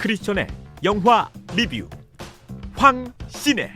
크리스천의 영화 리뷰 황신혜.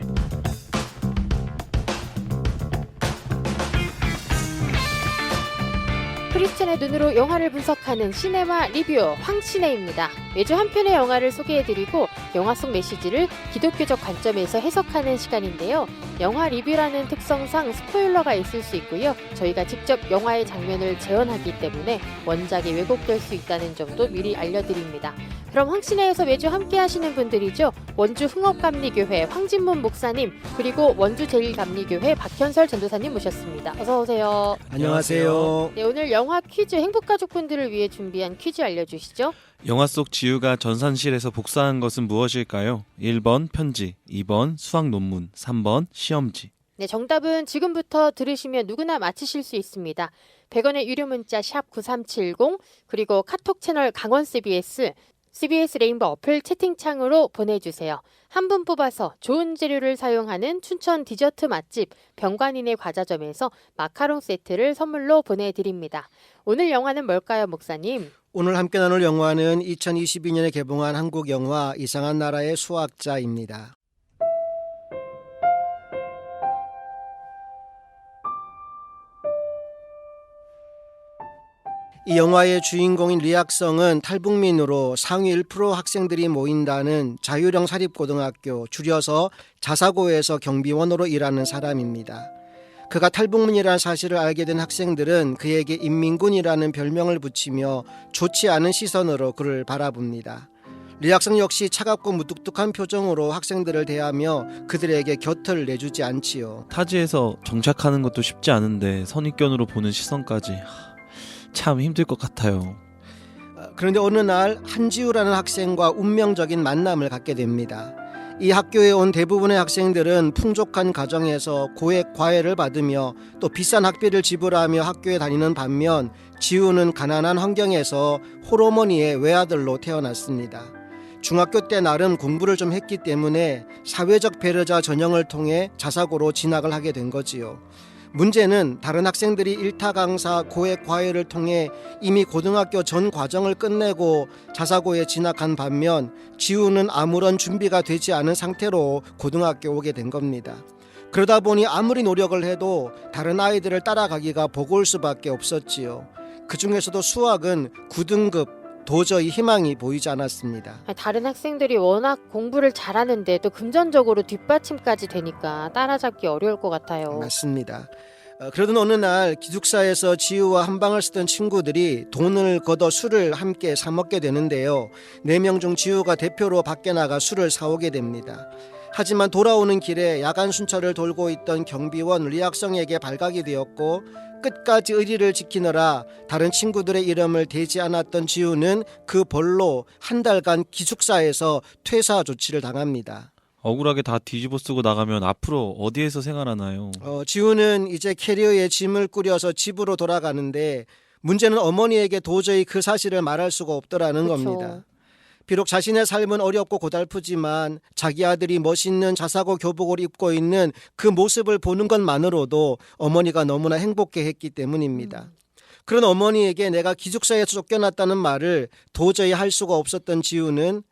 크리스천의 눈으로 영화를 분석하는 시네마 리뷰 황신혜입니다. 매주 한 편의 영화를 소개해드리고 영화 속 메시지를 기독교적 관점에서 해석하는 시간인데요. 영화 리뷰라는 특성상 스포일러가 있을 수 있고요. 저희가 직접 영화의 장면을 재현하기 때문에 원작이 왜곡될 수 있다는 점도 미리 알려드립니다. 그럼 황신혜에서 매주 함께 하시는 분들이죠. 원주 흥업감리교회 황진문 목사님, 그리고 원주 제1감리교회 박현설 전도사님 모셨습니다. 어서 오세요. 안녕하세요. 네, 오늘 영화 퀴즈, 행복가족분들을 위해 준비한 퀴즈 알려주시죠. 영화 속 지우가 전산실에서 복사한 것은 무엇일까요? 1번 편지, 2번 수학 논문, 3번 시험지. 네, 정답은 지금부터 들으시면 누구나 맞히실 수 있습니다. 100원의 유료 문자 샵 9370, 그리고 카톡 채널 강원 CBS, CBS 레인보 어플 채팅창으로 보내주세요. 한 분 뽑아서 좋은 재료를 사용하는 춘천 디저트 맛집 병관인의 과자점에서 마카롱 세트를 선물로 보내드립니다. 오늘 영화는 뭘까요, 목사님? 오늘 함께 나눌 영화는 2022년에 개봉한 한국 영화 이상한 나라의 수학자입니다. 이 영화의 주인공인 리학성은 탈북민으로 상위 1% 학생들이 모인다는 자유령 사립고등학교, 줄여서 자사고에서 경비원으로 일하는 사람입니다. 그가 탈북민이라는 사실을 알게 된 학생들은 그에게 인민군이라는 별명을 붙이며 좋지 않은 시선으로 그를 바라봅니다. 리학성 역시 차갑고 무뚝뚝한 표정으로 학생들을 대하며 그들에게 곁을 내주지 않지요. 타지에서 정착하는 것도 쉽지 않은데 선입견으로 보는 시선까지 참 힘들 것 같아요. 그런데 어느 날 한지우라는 학생과 운명적인 만남을 갖게 됩니다. 이 학교에 온 대부분의 학생들은 풍족한 가정에서 고액 과외를 받으며 또 비싼 학비를 지불하며 학교에 다니는 반면 지우는 가난한 환경에서 홀어머니의 외아들로 태어났습니다. 중학교 때 나름 공부를 좀 했기 때문에 사회적 배려자 전형을 통해 자사고로 진학을 하게 된 거지요. 문제는 다른 학생들이 일타 강사, 고액 과외를 통해 이미 고등학교 전 과정을 끝내고 자사고에 진학한 반면 지우는 아무런 준비가 되지 않은 상태로 고등학교 오게 된 겁니다. 그러다 보니 아무리 노력을 해도 다른 아이들을 따라가기가 버거울 수밖에 없었지요. 그 중에서도 수학은 9등급, 도저히 희망이 보이지 않았습니다. 다른 학생들이 워낙 공부를 잘하는데 또 금전적으로 뒷받침까지 되니까 따라잡기 어려울 것 같아요. 맞습니다. 그러던 어느 날 기숙사에서 지우와 한방을 쓰던 친구들이 돈을 걷어 술을 함께 사 먹게 되는데요. 4명 중 지우가 대표로 밖에 나가 술을 사오게 됩니다. 하지만 돌아오는 길에 야간 순찰을 돌고 있던 경비원 리학성에게 발각이 되었고 끝까지 의리를 지키느라 다른 친구들의 이름을 대지 않았던 지우는 그 벌로 한 달간 기숙사에서 퇴사 조치를 당합니다. 억울하게 다 뒤집어 쓰고 나가면 앞으로 어디에서 생활하나요? 지우는 이제 캐리어에 짐을 꾸려서 집으로 돌아가는데 문제는 어머니에게 도저히 그 사실을 말할 수가 없더라는 겁니다. 비록 자신의 삶은 어렵고 고달프지만 자기 아들이 멋있는 자사고 교복을 입고 있는 그 모습을 보는 것만으로도 어머니가 너무나 행복해했기 때문입니다. 그런 어머니에게 내가 기숙사에서 쫓겨났다는 말을 도저히 할 수가 없었던 지우는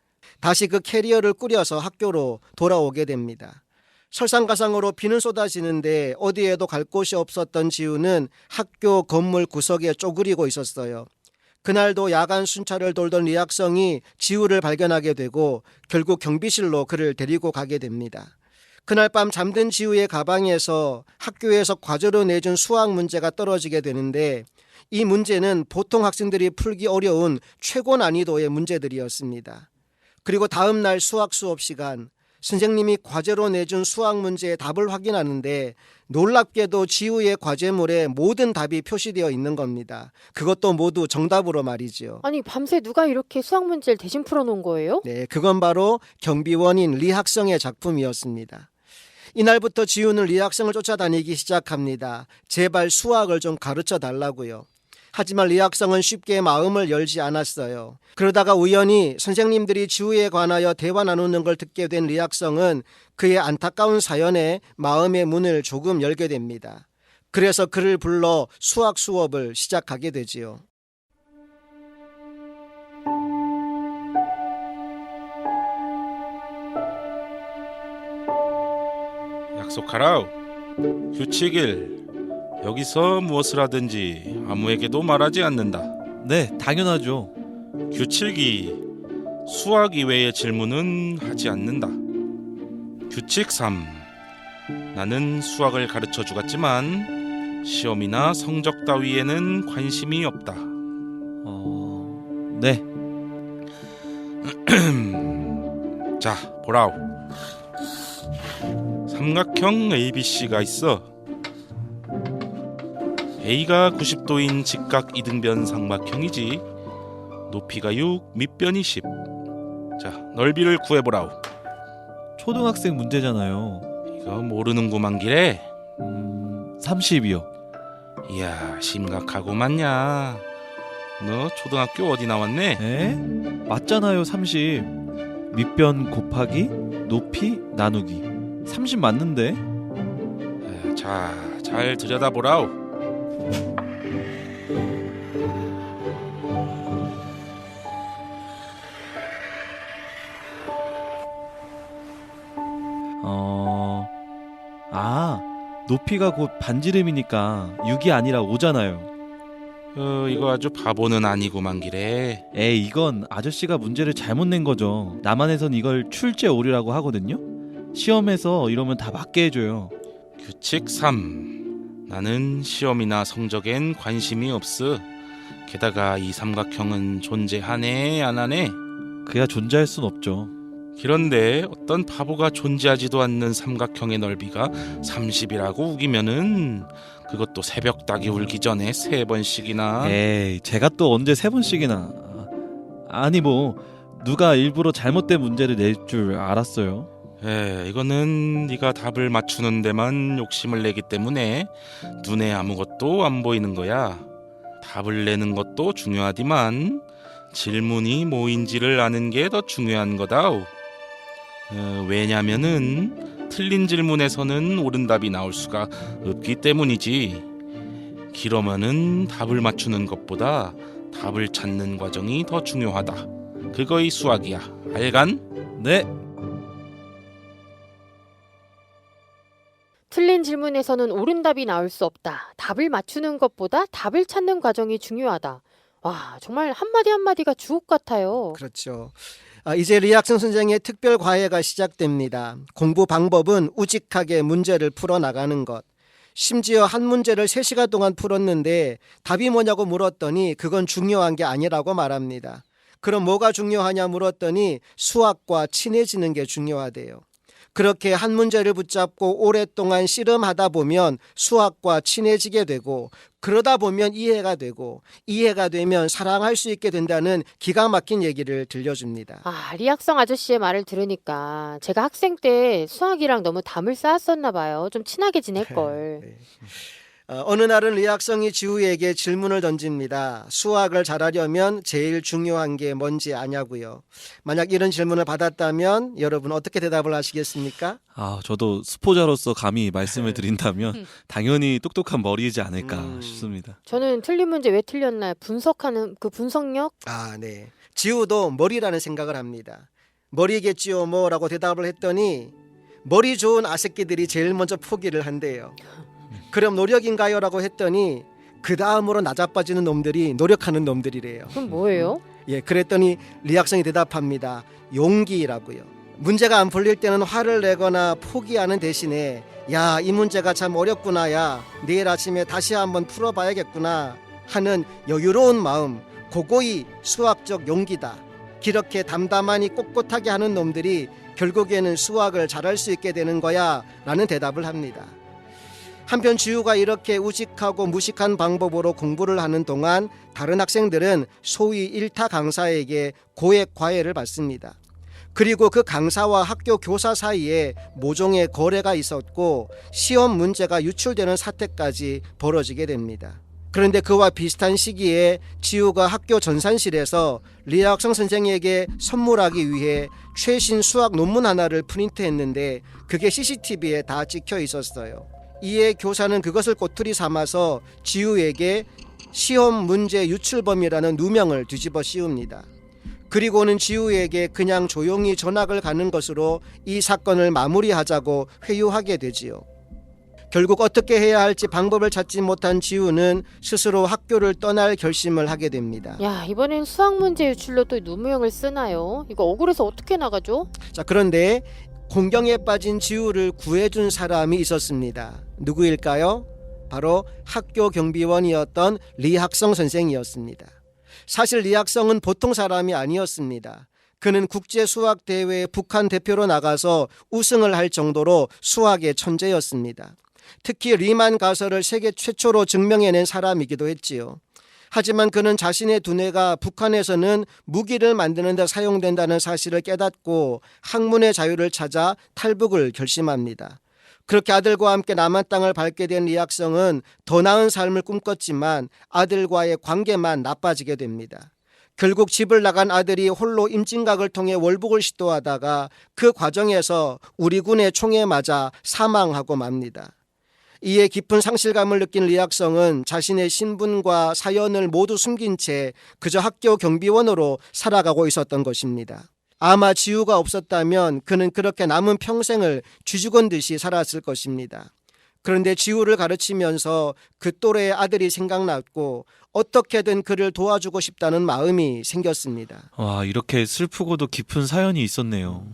다시 그 캐리어를 꾸려서 학교로 돌아오게 됩니다. 설상가상으로 비는 쏟아지는데 어디에도 갈 곳이 없었던 지우는 학교 건물 구석에 쪼그리고 있었어요. 그날도 야간 순찰을 돌던 리학성이 지우를 발견하게 되고 결국 경비실로 그를 데리고 가게 됩니다. 그날 밤 잠든 지우의 가방에서 학교에서 과제로 내준 수학 문제가 떨어지게 되는데 이 문제는 보통 학생들이 풀기 어려운 최고 난이도의 문제들이었습니다. 그리고 다음 날 수학 수업 시간, 선생님이 과제로 내준 수학 문제의 답을 확인하는데 놀랍게도 지우의 과제물에 모든 답이 표시되어 있는 겁니다. 그것도 모두 정답으로 말이죠. 아니, 밤새 누가 이렇게 수학 문제를 대신 풀어놓은 거예요? 네, 그건 바로 경비원인 리학성의 작품이었습니다. 이날부터 지우는 리학성을 쫓아다니기 시작합니다. 제발 수학을 좀 가르쳐 달라고요. 하지만 리학성은 쉽게 마음을 열지 않았어요. 그러다가 우연히 선생님들이 지우에 관하여 대화 나누는 걸 듣게 된 리학성은 그의 안타까운 사연에 마음의 문을 조금 열게 됩니다. 그래서 그를 불러 수학 수업을 시작하게 되지요. 약속하라. 규칙 1. 여기서 무엇을 하든지 아무에게도 말하지 않는다. 네, 당연하죠. 규칙 2. 수학 이외의 질문은 하지 않는다. 규칙 3. 나는 수학을 가르쳐 주었지만 시험이나 성적 따위에는 관심이 없다. 네. 자, 보라오. 삼각형 ABC가 있어. A가 90도인 직각 이등변 삼각형이지. 높이가 6, 밑변이 10. 자, 넓이를 구해보라오. 초등학생 문제잖아요. 이거 모르는구만 기래. 30이요. 이야, 심각하구만야. 너 초등학교 어디 나왔네? 에? 맞잖아요, 30. 밑변 곱하기 높이 나누기. 30 맞는데? 자, 잘 들여다보라오. 높이가 곧 반지름이니까 6이 아니라 5잖아요. 이거 아주 바보는 아니구만 기래. 에이, 이건 아저씨가 문제를 잘못 낸 거죠. 남한에선 이걸 출제 오류라고 하거든요. 시험에서 이러면 다 맞게 해줘요. 규칙 3. 나는 시험이나 성적엔 관심이 없어. 게다가 이 삼각형은 존재하네 안 하네? 그야 존재할 순 없죠. 그런데 어떤 바보가 존재하지도 않는 삼각형의 넓이가 30이라고 우기면은 그것도 새벽 닭이 울기 전에 3번씩이나. 에이, 제가 또 언제 3번씩이나. 아니 뭐 누가 일부러 잘못된 문제를 낼 줄 알았어요. 이거는 네가 답을 맞추는 데만 욕심을 내기 때문에 눈에 아무것도 안 보이는 거야. 답을 내는 것도 중요하지만 질문이 뭐인지를 아는 게 더 중요한 거다. 왜냐면은 틀린 질문에서는 옳은 답이 나올 수가 없기 때문이지. 그러면은 답을 맞추는 것보다 답을 찾는 과정이 더 중요하다. 그거이 수학이야. 알간? 네. 틀린 질문에서는 옳은 답이 나올 수 없다. 답을 맞추는 것보다 답을 찾는 과정이 중요하다. 와, 정말 한마디 한마디가 주옥 같아요. 그렇죠. 이제 리학성 선생의 특별 과외가 시작됩니다. 공부 방법은 우직하게 문제를 풀어나가는 것. 심지어 한 문제를 3시간 동안 풀었는데 답이 뭐냐고 물었더니 그건 중요한 게 아니라고 말합니다. 그럼 뭐가 중요하냐 물었더니 수학과 친해지는 게 중요하대요. 그렇게 한 문제를 붙잡고 오랫동안 씨름하다 보면 수학과 친해지게 되고, 그러다 보면 이해가 되고, 이해가 되면 사랑할 수 있게 된다는 기가 막힌 얘기를 들려줍니다. 리학성 아저씨의 말을 들으니까 제가 학생 때 수학이랑 너무 담을 쌓았었나 봐요. 좀 친하게 지낼걸. 네. 어느 날은 리학성이 지우에게 질문을 던집니다. 수학을 잘하려면 제일 중요한 게 뭔지 아냐고요. 만약 이런 질문을 받았다면 여러분 어떻게 대답을 하시겠습니까? 저도 수포자로서 감히 말씀을 드린다면 당연히 똑똑한 머리이지 않을까 싶습니다. 저는 틀린 문제 왜 틀렸나요? 분석하는 그 분석력? 네. 지우도 머리라는 생각을 합니다. 머리겠지요 뭐라고 대답을 했더니 머리 좋은 아새끼들이 제일 먼저 포기를 한대요. 그럼 노력인가요? 라고 했더니 그 다음으로 낮아빠지는 놈들이 노력하는 놈들이래요. 그럼 뭐예요? 그랬더니 리학성이 대답합니다. 용기라고요. 문제가 안 풀릴 때는 화를 내거나 포기하는 대신에 야, 이 문제가 참 어렵구나, 야, 내일 아침에 다시 한번 풀어봐야겠구나 하는 여유로운 마음, 그거이 수학적 용기다. 그렇게 담담하니 꼿꼿하게 하는 놈들이 결국에는 수학을 잘할 수 있게 되는 거야 라는 대답을 합니다. 한편 지우가 이렇게 우직하고 무식한 방법으로 공부를 하는 동안 다른 학생들은 소위 일타 강사에게 고액 과외를 받습니다. 그리고 그 강사와 학교 교사 사이에 모종의 거래가 있었고 시험 문제가 유출되는 사태까지 벌어지게 됩니다. 그런데 그와 비슷한 시기에 지우가 학교 전산실에서 리학성 선생에게 선물하기 위해 최신 수학 논문 하나를 프린트했는데 그게 CCTV에 다 찍혀 있었어요. 이에 교사는 그것을 꼬투리 삼아서 지우에게 시험 문제 유출범이라는 누명을 뒤집어 씌웁니다. 그리고는 지우에게 그냥 조용히 전학을 가는 것으로 이 사건을 마무리하자고 회유하게 되지요. 결국 어떻게 해야 할지 방법을 찾지 못한 지우는 스스로 학교를 떠날 결심을 하게 됩니다. 야, 이번엔 수학 문제 유출로 또 누무형을 쓰나요? 이거 억울해서 어떻게 나가죠? 자, 그런데 공경에 빠진 지우를 구해준 사람이 있었습니다. 누구일까요? 바로 학교 경비원이었던 리학성 선생이었습니다. 사실 리학성은 보통 사람이 아니었습니다. 그는 국제 수학 대회에 북한 대표로 나가서 우승을 할 정도로 수학의 천재였습니다. 특히 리만 가설을 세계 최초로 증명해낸 사람이기도 했지요. 하지만 그는 자신의 두뇌가 북한에서는 무기를 만드는 데 사용된다는 사실을 깨닫고 학문의 자유를 찾아 탈북을 결심합니다. 그렇게 아들과 함께 남한 땅을 밟게 된 리학성은 더 나은 삶을 꿈꿨지만 아들과의 관계만 나빠지게 됩니다. 결국 집을 나간 아들이 홀로 임진각을 통해 월북을 시도하다가 그 과정에서 우리 군의 총에 맞아 사망하고 맙니다. 이에 깊은 상실감을 느낀 리학성은 자신의 신분과 사연을 모두 숨긴 채 그저 학교 경비원으로 살아가고 있었던 것입니다. 아마 지우가 없었다면 그는 그렇게 남은 평생을 쥐죽은 듯이 살았을 것입니다. 그런데 지우를 가르치면서 그 또래의 아들이 생각났고 어떻게든 그를 도와주고 싶다는 마음이 생겼습니다. 와, 이렇게 슬프고도 깊은 사연이 있었네요.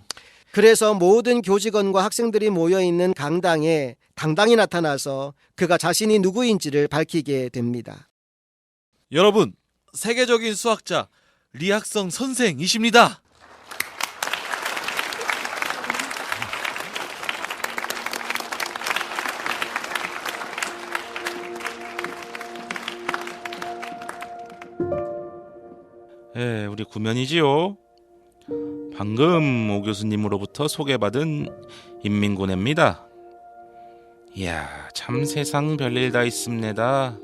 그래서 모든 교직원과 학생들이 모여있는 강당에 당당히 나타나서 그가 자신이 누구인지를 밝히게 됩니다. 여러분, 세계적인 수학자 리학성 선생이십니다. 예, 우리 구면이지요. 방금 오 교수님으로부터 소개받은 인민군입니다. 이야, 참 세상 별일 다 있습니다.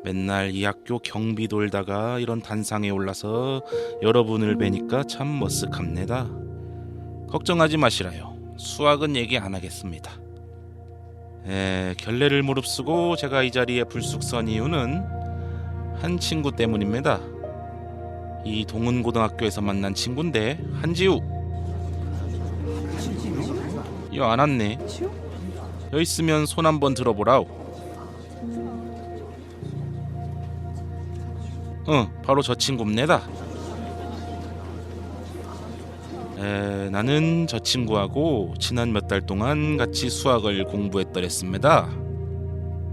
맨날 이 학교 경비 돌다가 이런 단상에 올라서 여러분을 뵈니까 참 머쓱합니다. 걱정하지 마시라요. 수학은 얘기 안 하겠습니다. 결례를 무릅쓰고 제가 이 자리에 불쑥 선 이유는 한 친구 때문입니다. 이 동은고등학교에서 만난 친구인데 한지우. 여 안 왔네. 여 있으면 손 한번 들어보라오. 바로 저 친구입니다. 나는 저 친구하고 지난 몇 달 동안 같이 수학을 공부했더랬습니다.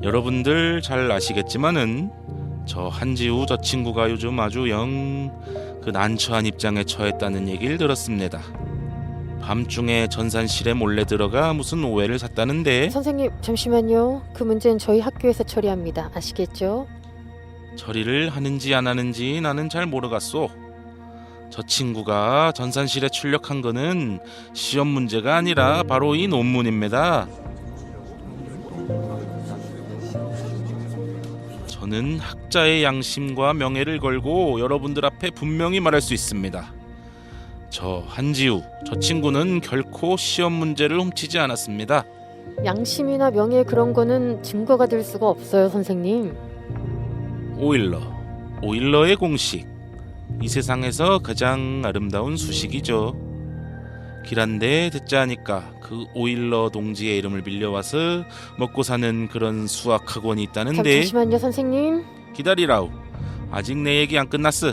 여러분들 잘 아시겠지만은 저 한지우 저 친구가 요즘 아주 영 그 난처한 입장에 처했다는 얘기를 들었습니다. 밤중에 전산실에 몰래 들어가 무슨 오해를 샀다는데. 선생님, 잠시만요. 그 문제는 저희 학교에서 처리합니다. 아시겠죠? 처리를 하는지 안 하는지 나는 잘 모르겠소. 저 친구가 전산실에 출력한 거는 시험 문제가 아니라 바로 이 논문입니다. 저는 학자의 양심과 명예를 걸고 여러분들 앞에 분명히 말할 수 있습니다. 저 한지우, 저 친구는 결코 시험 문제를 훔치지 않았습니다. 양심이나 명예 그런 거는 증거가 될 수가 없어요, 선생님. 오일러의 공식. 이 세상에서 가장 아름다운 수식이죠. 길한데 듣자 하니까 그 오일러 동지의 이름을 빌려와서 먹고 사는 그런 수학학원이 있다는데. 잠시만요, 선생님. 기다리라우. 아직 내 얘기 안 끝났어.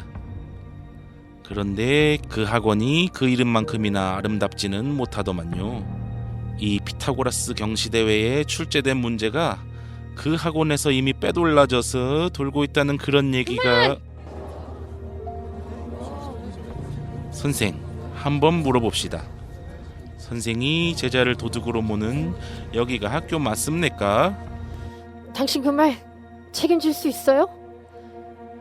그런데 그 학원이 그 이름만큼이나 아름답지는 못하더만요. 이 피타고라스 경시대회에 출제된 문제가 그 학원에서 이미 빼돌라져서 돌고 있다는 그런 얘기가. 선생, 한번 물어봅시다. 선생이 제자를 도둑으로 모는 여기가 학교 맞습니까? 당신 그 말 책임질 수 있어요?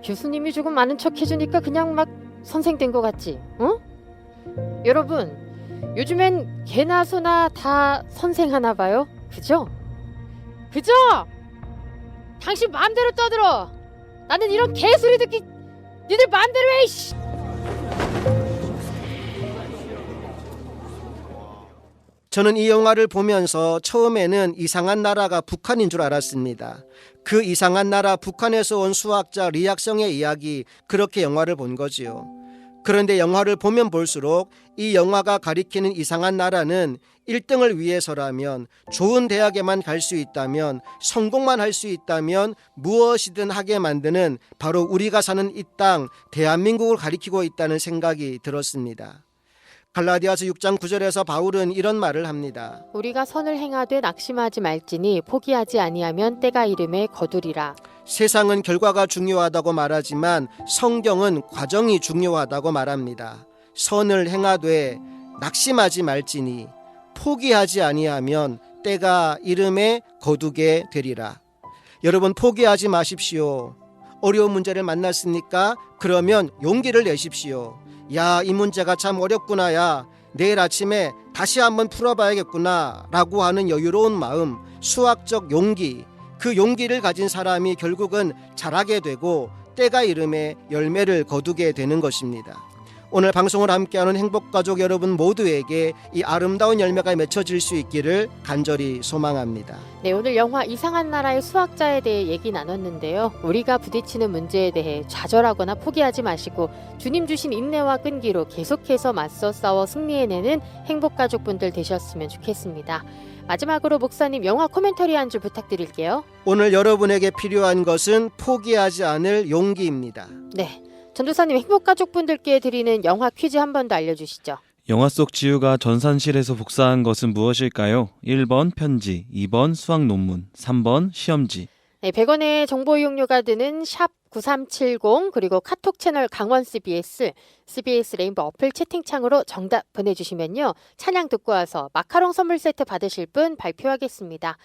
교수님이 조금 아는 척 해주니까 그냥 막 선생 된 것 같지? 어? 여러분, 요즘엔 개나 소나 다 선생 하나 봐요. 그죠? 그죠? 당신 마음대로 떠들어. 나는 이런 개소리 듣기 니들 마음대로 해. 이씨. 저는 이 영화를 보면서 처음에는 이상한 나라가 북한인 줄 알았습니다. 그 이상한 나라 북한에서 온 수학자 리학성의 이야기, 그렇게 영화를 본 거지요. 그런데 영화를 보면 볼수록 이 영화가 가리키는 이상한 나라는 1등을 위해서라면, 좋은 대학에만 갈 수 있다면, 성공만 할 수 있다면 무엇이든 하게 만드는 바로 우리가 사는 이 땅 대한민국을 가리키고 있다는 생각이 들었습니다. 갈라디아서 6장 9절에서 바울은 이런 말을 합니다. 우리가 선을 행하되 낙심하지 말지니 포기하지 아니하면 때가 이름에 거두리라. 세상은 결과가 중요하다고 말하지만 성경은 과정이 중요하다고 말합니다. 선을 행하되 낙심하지 말지니 포기하지 아니하면 때가 이름에 거두게 되리라. 여러분, 포기하지 마십시오. 어려운 문제를 만났습니까? 그러면 용기를 내십시오. 야, 이 문제가 참 어렵구나. 야, 내일 아침에 다시 한번 풀어봐야겠구나 라고 하는 여유로운 마음, 수학적 용기, 그 용기를 가진 사람이 결국은 잘하게 되고 때가 이름에 열매를 거두게 되는 것입니다. 오늘 방송을 함께하는 행복가족 여러분 모두에게 이 아름다운 열매가 맺혀질 수 있기를 간절히 소망합니다. 네, 오늘 영화 이상한 나라의 수학자에 대해 얘기 나눴는데요. 우리가 부딪히는 문제에 대해 좌절하거나 포기하지 마시고 주님 주신 인내와 끈기로 계속해서 맞서 싸워 승리해내는 행복가족분들 되셨으면 좋겠습니다. 마지막으로 목사님 영화 코멘터리 한 줄 부탁드릴게요. 오늘 여러분에게 필요한 것은 포기하지 않을 용기입니다. 네, 전도사님 행복가족분들께 드리는 영화 퀴즈 한 번 더 알려주시죠. 영화 속 지우가 전산실에서 복사한 것은 무엇일까요? 1번 편지, 2번 수학 논문, 3번 시험지. 네, 100원의 정보 이용료가 드는 샵 9370 그리고 카톡 채널 강원 CBS 레인보우 어플 채팅창으로 정답 보내주시면요. 찬양 듣고 와서 마카롱 선물 세트 받으실 분 발표하겠습니다.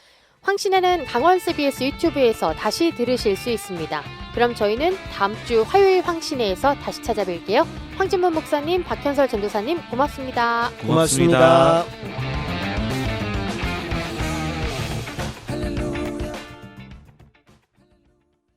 황신혜는 강원 CBS 유튜브에서 다시 들으실 수 있습니다. 그럼 저희는 다음 주 화요일 황신혜에서 다시 찾아뵐게요. 황진문 목사님, 박현설 전도사님 고맙습니다. 고맙습니다.